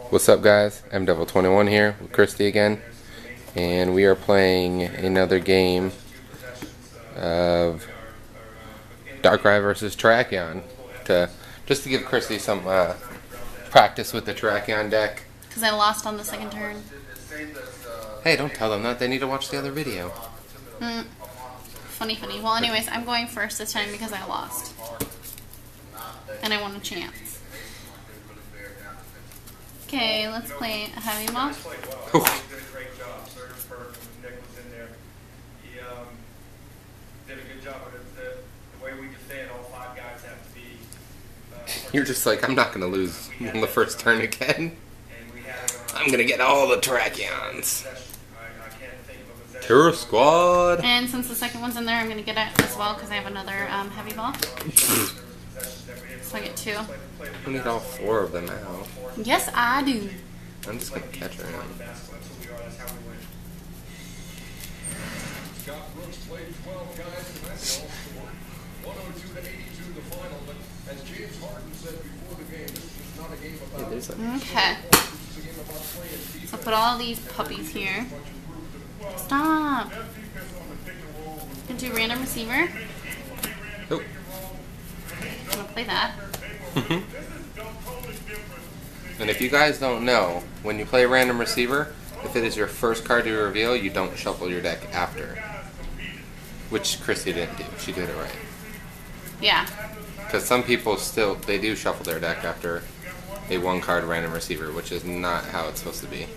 What's up, guys? I'm Devil21 here with Kristi again, and we are playing another game of Darkrai versus Terrakion just to give Kristi some practice with the Terrakion deck. Because I lost on the second turn. Hey, don't tell them that. They need to watch the other video. Funny. Well, anyways, I'm going first this time because I lost. And I want a chance. Okay, let's play a heavy ball. You're just like, I'm not going to lose on the first turn again. I'm going to get all the Terrakions. TerraSquad. And since the second one's in there, I'm going to get it as well because I have another heavy ball. So I get two. I need all four of them out. Yes, I do. I'm just going to catch her in. Okay. So put all these puppies here. Stop. Gonna do random receiver. Oh. I'm gonna play that. And if you guys don't know, when you play random receiver, if it is your first card to reveal, you don't shuffle your deck after. Which Kristi didn't do. She did it right. Yeah. Because some people still, they do shuffle their deck after a one-card random receiver, which is not how it's supposed to be.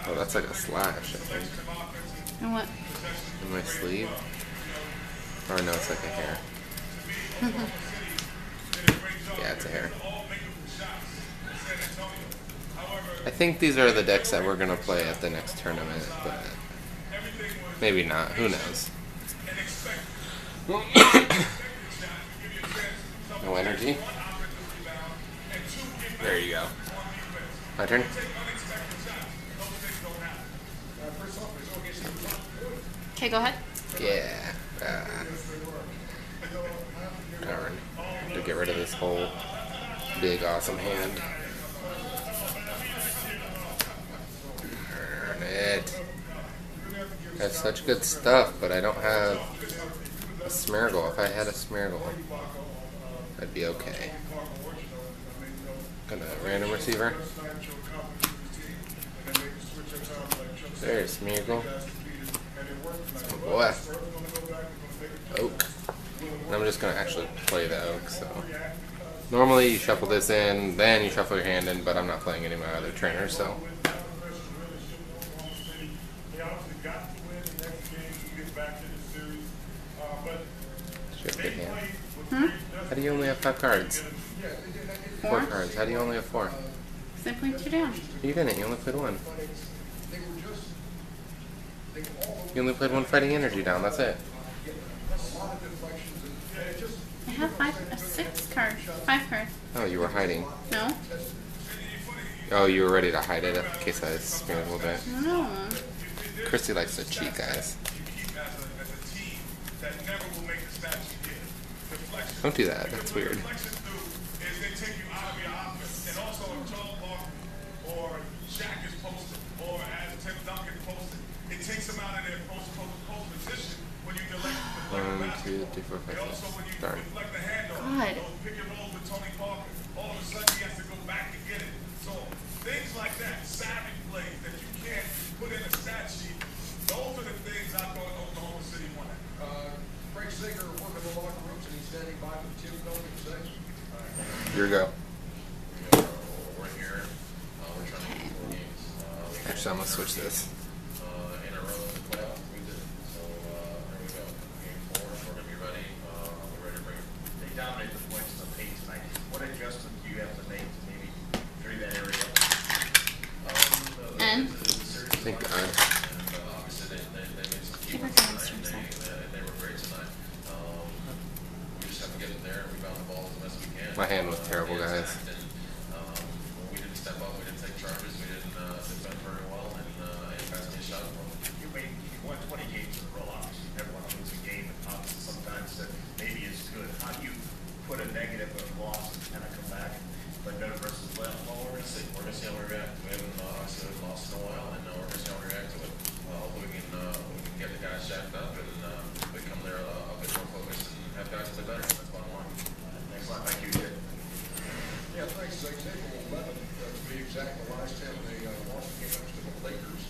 Oh, that's like a slash, I think. And what? In my sleeve? Or no, it's like a hair. Yeah, it's a hair. I think these are the decks that we're going to play at the next tournament, but maybe not. Who knows? No energy? There you go. My turn? Okay, go ahead. Yeah. Darn. To get rid of this whole big awesome hand. Darn it. I have such good stuff, but I don't have a Smeargle. If I had a Smeargle, I'd be okay. Gonna random receiver. There's Smeargle. That's my boy. Oak. And I'm just gonna actually play the Oak, so. Normally you shuffle this in, then you shuffle your hand in, but I'm not playing any of my other trainers, so. She has a good hand. How do you only have 5 cards? 4 cards. How do you only have 4? Because I played 2 down. You didn't. You only played 1. You only played 1 fighting energy down. That's it. I have 6 cards. 5 cards. Oh, you were hiding. No. Oh, you were ready to hide it in case I smeared a little bit. No. Kristi likes to cheat, guys. Don't do that. That's weird. One, two, three, four, five, six. Darn. God. Things like that, savvy plays that you can't put in a stat sheet, those are the things I thought Oklahoma City wanted. Frank Ziegler working the locker rooms and he's standing by with Tim Duncan section. Here we go. We're here. We're trying to win 4 games. Actually, I'm going to switch this. In a row in the playoffs, we did it. So, here we go. Game 4, we're going to be ready. We're ready to bring it. They dominate the points in the paint tonight. What adjustment do you have to make to maybe during that area? And? Thank God. Keep our cards to himself. They were great tonight. We just have to get in there and rebound the ball as best we can. My hand was terrible, guys. We didn't step up, we didn't take charges, we didn't defend very well, and passed me a shot. You won 20 games in a row, obviously. You never want to lose a game, and sometimes that maybe is good. How do you put a negative of loss and kind of come back. But no versus left. Well, we're gonna see. We're gonna see how we react. We haven't obviously lost in a while, and we're gonna see how we react to it. Hopefully we can get the guys shacked up and become there a bit more focused and have guys play better. That's bottom line. Thanks a lot. Thank you, Jay. Yeah, thanks. April 11th, to be exact, the last time they lost the game to the Lakers.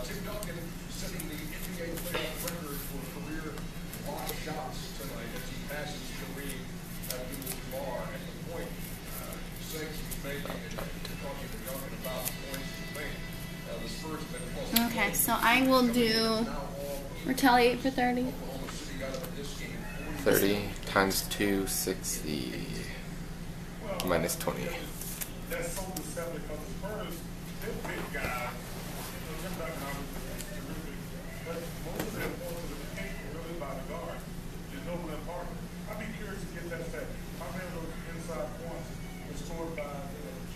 Tim Duncan setting the NBA playoff record for career block shots tonight as he passes Kareem Abdul-Jabbar at the point. Six was making and talking to Duncan about points to make. The Spurs have been plus. Okay, so I will do retaliate for 30. Oklahoma City got up in this game 30 times 2, 60. Minus 20. That's so deceptive because the Spurs, they're big guys. Tim Duncan obviously is terrific, but most of their points to the paint were really by the guard. Ginobili and Parker. I'd be curious to get that stat. How many of those inside points were scored by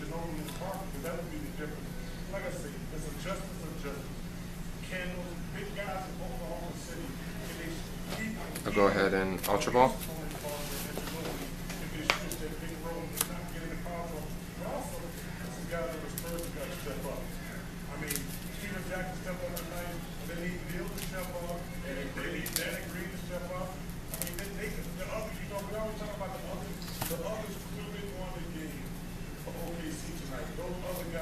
Ginobili and Parker? Because that would be the difference. Like I say, it's adjustments. Can those big guys in Oklahoma City, can they keep? I'll go ahead and Ultra Ball.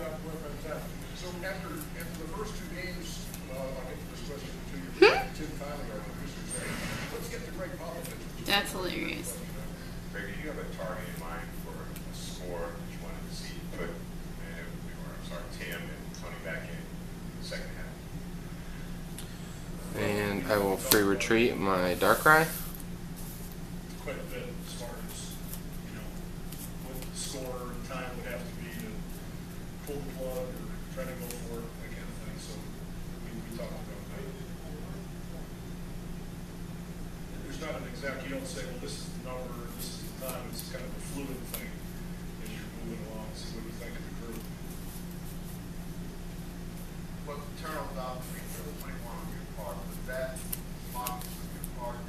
So after the first two games, I'll get to this question to you. Tim finally, our producers, let's get to Greg Popovich. That's hilarious. Greg, do you have a target in mind for a score that you wanted to see put, Tim and Tony back in the second half? And I will free retreat my Darkrai. Quite a bit as far as, what the score and time would have to be to pull the plug or try to go for it, that kind of thing. So we talked about that. There's not an exact, you don't say, well, this is the number, this is the time. It's kind of a fluid thing as you're moving along, see what you think of the group. But the turnover between 21 on your part, was that box on your part?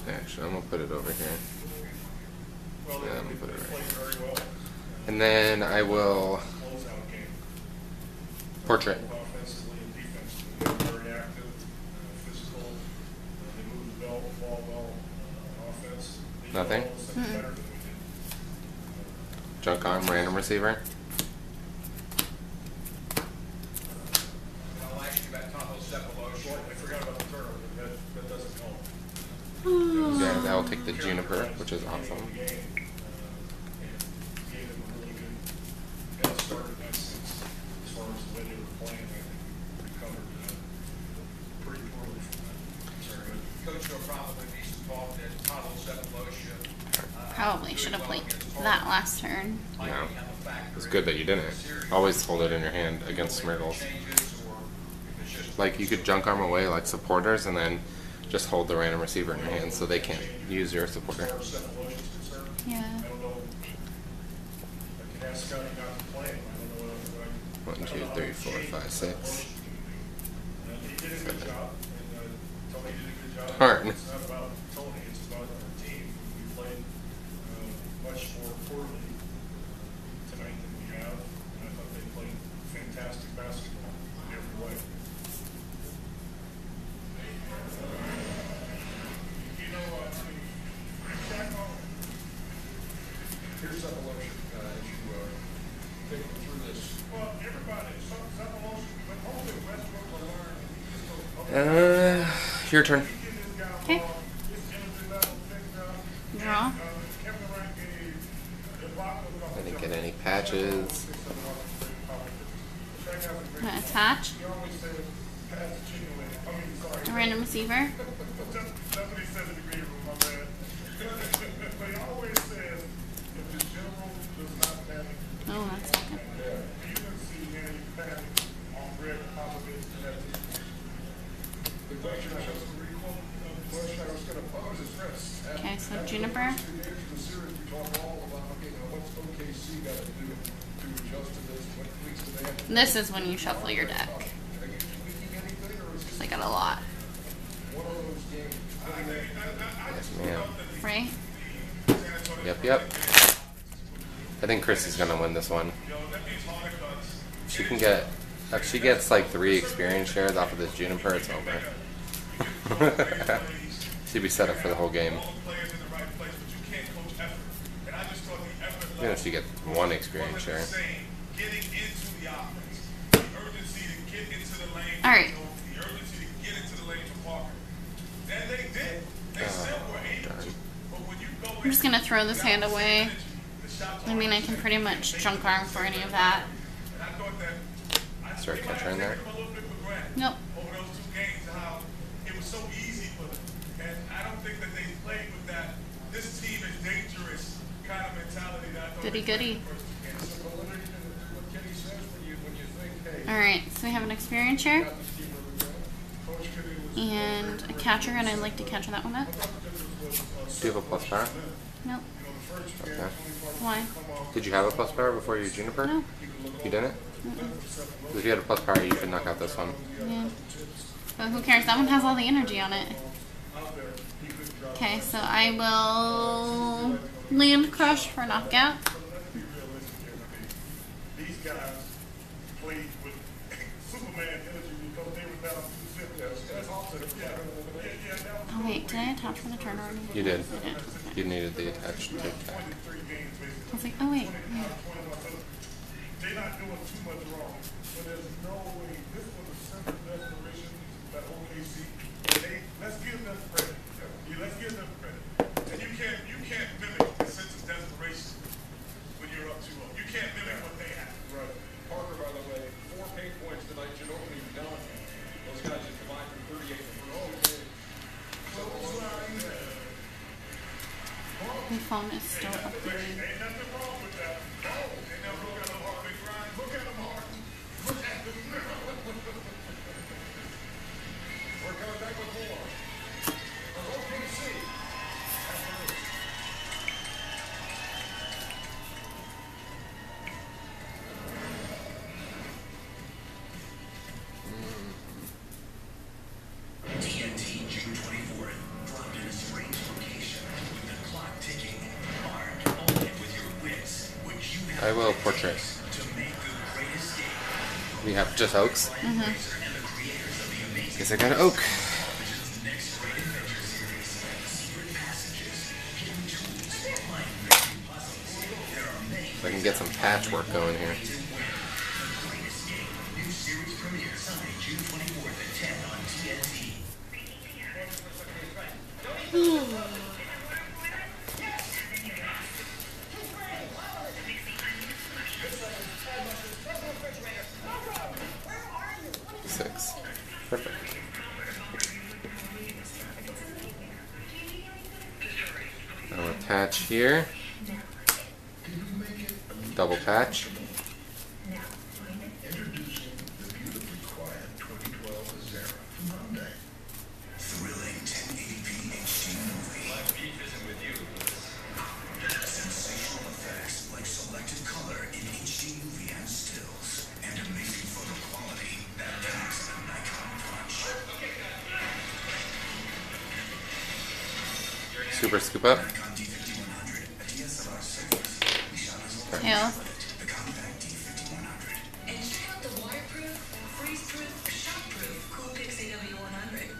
Actually, I'm going to put it over here. Well, Yeah, let me put it they right played very well. And then I will Closeout game. portrait. Offensively and defensively, they were very active, physical. They moved the ball well on offense. They did Nothing? all those things better than we did. Junk arm, random receiver. I'll ask you about Tahoe Cephalosha. I forgot about the turnover, that doesn't help. Yeah, I will take the Juniper, which is awesome. And gave them a really good head start in that sense. As far as the way they were playing, I think we recovered pretty poorly from that. Sorry, but Coach, there'll probably be some talk that Tahoe Cephalosha Probably should have played that last turn. No. It's good that you didn't. Always hold it in your hand against Smirgles. Like, you could junk arm away like supporters and then just hold the random receiver in your hand so they can't use your supporter. as far as Cephalosha is concerned, Yeah. I don't know. I can ask Scotty not to play him. I don't know what 1, 2, 3, 4, 5, 6. He did a good job, and Tony did a good job. Darn. It's not about Tony, it's about our team. We played much more poorly tonight than we have, and I thought they played fantastic basketball in every way. Here's Cephalosha as you take them through this. Well, everybody, some emotion, but hopefully Westbrook will learn. Your turn. Okay. Draw. I didn't get any patches. I'm gonna attach a random receiver. Somebody said in the green room, my man. But he always says, if the general does not panic, Oh, that's second. you can see any panic on Greg Popovich and that team. The question I was going to pose is this. Okay, so Juniper. Two games of the series, we talk all about, okay, now what's OKC got to do to adjust to this? What tweaks do they have to do? This is when you shuffle your deck. Are you tweaking anything, or is this I got a lot. one of those games? Yes, ma'am. Right? San Antonio Yep. I think Kristi's gonna win this one. She can get, if she gets like 3 experience shares off of this Juniper, it's over. She'd be set up for the whole game. Even if she gets 1 experience share. Alright. I'm just gonna throw this hand away. I mean, I can pretty much junk arm for any of that. Is there a catcher in there? Nope. Goody goody. Alright, so we have an experience share and a catcher, and I'd like to catcher that one up. Do you have a plus power? Nope. Okay. Why? Did you have a plus power before your Juniper? No. You didn't? Because if you had a plus power, you could knock out this one. Yeah. But who cares? That one has all the energy on it. Okay, so I will land crush for knockout. These guys played with Superman energy because they were down 2-0. That's awesome. Oh wait, did I attach for the turn already? You did. I did. You needed the attached to attack. I was like, oh wait. Yeah. They're not doing too much wrong, but there's no way. This was a simple desperation that OKC. Let's give them credit. Yeah, let's give them credit. And you can't mimic the sense of desperation when you're up 2-0. You can't mimic what they have. Right. Parker, by the way, 4 paint points tonight should open him down. Those guys have combined for 38 for My phone is still updating. Ain't nothing wrong with that. Oh, they never look at them hard, big grind. Look at them hard. Look at them. We're coming back with more. From OKC. TNT June 24th, dropped in a strange location with the clock ticking, armed only with your wits, which you have I will portrait. to make the great escape. We have just oaks. And the creators of the amazing Guess I got an oak. Television's next great adventure series, secret passages, hidden tools, mind making puzzles. There are many So I can get some patchwork going here. ways to win. The Great Escape, new series premiere Sunday, June 24th at 10 on TNT. Six. Perfect. I'll attach here. Double patch. Thrilling 1080p HD movie. Sensational effects like selective color in HD movie and stills, and amazing photo quality that packs a Nikon punch. Super scoop up. Nikon D5100, a DSLR series. We shot as well. Tail. The compact D5100. And check out the waterproof, freeze-proof, shockproof Coolpix AW100.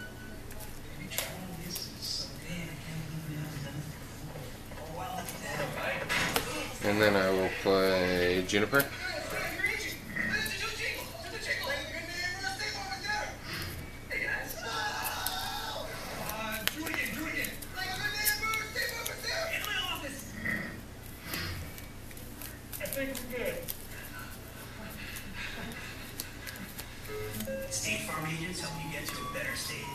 And then I will play Juniper. I think we're good. State Farm agents help you get to a better state.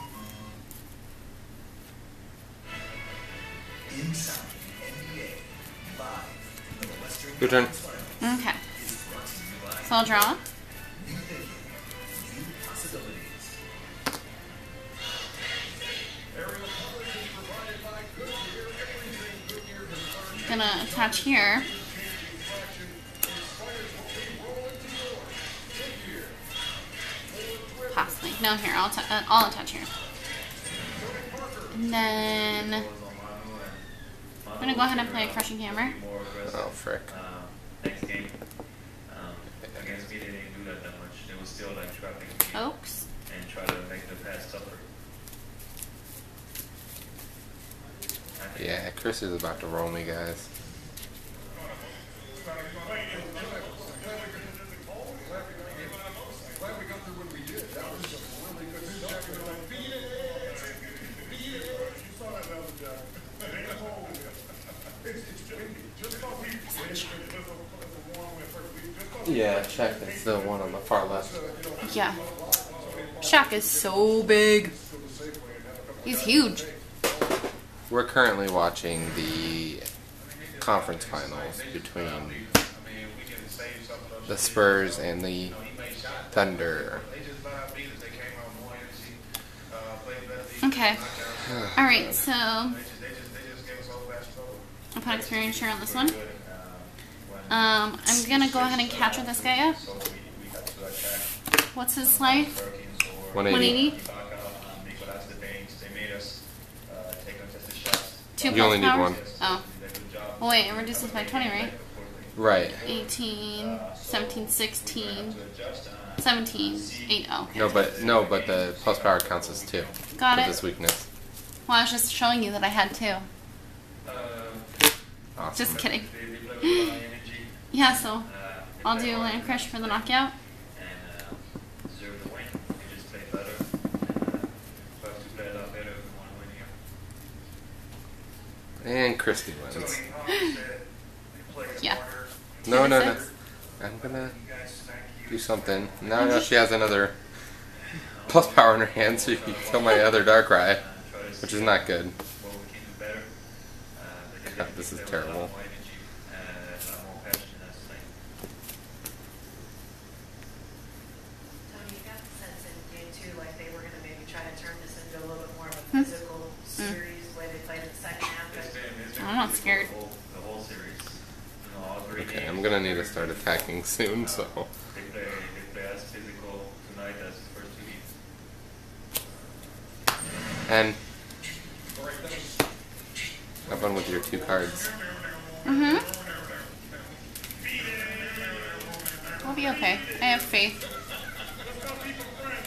Inside NBA, live from the Western Your turn. Okay. So I'll draw. New thinking, new possibilities. Gonna attach here. Possibly. No, here. I'll attach here. And then I'm gonna go ahead and play a Crushing Hammer. More aggressive. Oh, frick. Next game. Against me, they didn't do that much. They were still like trapping me Oops. and try to make the pass tougher. Yeah, Chris is about to roll me, guys. Glad we got through when we did. That was really good stuff. You saw that other guy. They hold it. It's windy. Just because it's a warm wind first. Just because Yeah, check. It's the one on the far left. Yeah. Shaq is so big. He's huge. We're currently watching the conference finals between the Spurs and the Thunder. Okay. Alright, so I'll put experience share on this one. I'm gonna go ahead and capture this guy up. What's his life? 180. 180. Two You only plus need power? one. Oh. Oh wait, it reduces by 20, right? Right. 18, 17, 16, 17, 8. Oh, okay. No, but the plus power counts as 2. Got with it. this weakness. Well, I was just showing you that I had 2. Awesome. Just kidding. Yeah, so I'll do Land Crush for the knockout. And Kristi wins. Yeah. No. 6. I'm gonna do something. Now she has another plus power in her hand, so you can kill my other Darkrai, which is not good. God, this is terrible. Tony, you got the sense in game 2 like they were going to maybe try to turn this into a little bit more of a physical series, the way they played in the second half. I'm not scared. The whole series. You know, all 3 Okay, games. I'm gonna need to start attacking soon, so. They play as physical tonight as the first 2 games. And have fun with your 2 cards. Mm-hmm. We'll be okay. I have faith.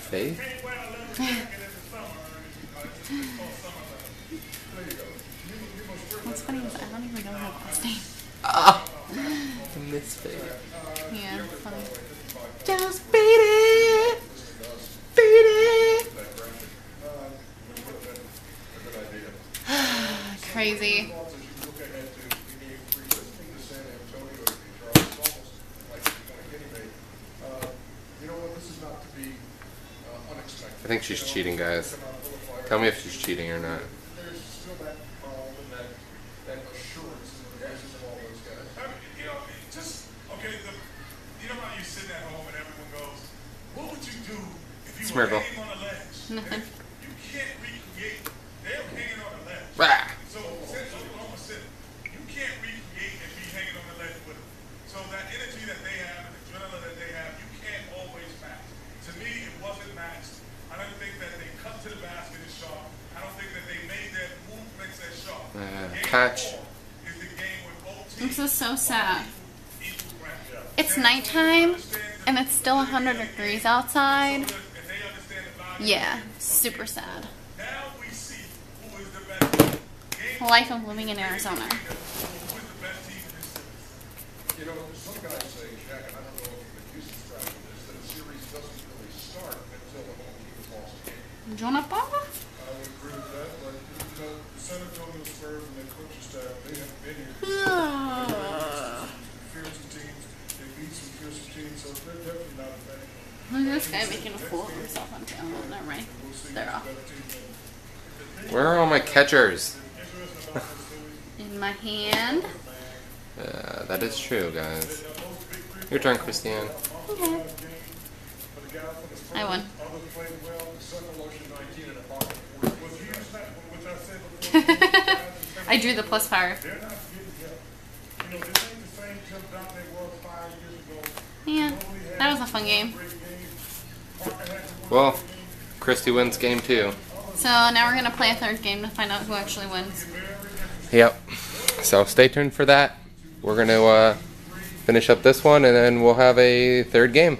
Faith? What's funny is I don't even know her last name. Ah! Miss Faith. Yeah, it's funny. Just beat it! Beat it! Crazy. I think she's cheating, guys. Tell me if she's cheating or not. There's still that calm and that assurance in the faces of all those guys. You know, just, okay, you know how you sit at home and everyone goes, what would you do if you were Smirgle. hanging on a ledge? Nothing. You can't recreate. They're hanging on a ledge. Rah! So essentially, almost said, you can't recreate and be hanging on the ledge with them. So that energy that they have and the adrenaline that they have, you can't always match. To me, it wasn't matched. I don't think that they cut to the basket as sharp. I don't think that they made their movements as sharp. Game Patch. 4 is the game with both This teams is so sad. equal ground. It's nighttime and it's still 100 degrees outside. If they understand the value, Yeah, super sad. now we see who is the best team. Game Life of living in Arizona. who is the best team in this series. You know, some guys say, Jack, and I don't know if you've been used to track with this, that a series doesn't really start until the home team has lost a game. Jonathan? I would agree with that, but you know, the San Antonio Spurs and their coaching staff, they have many fearsome teams. They beat some fearsome teams, so they're definitely not a bad team. Look at this guy making a fool of himself on camera. Never mind. They're off. Where are all my catchers? In my hand. That is true, guys. Your turn, Christiane. Okay. I won. I drew the plus power. Yeah, that was a fun game. Well, Kristi wins game 2. So now we're gonna play a third game to find out who actually wins. Yep. So stay tuned for that. We're going to finish up this one, and then we'll have a third game.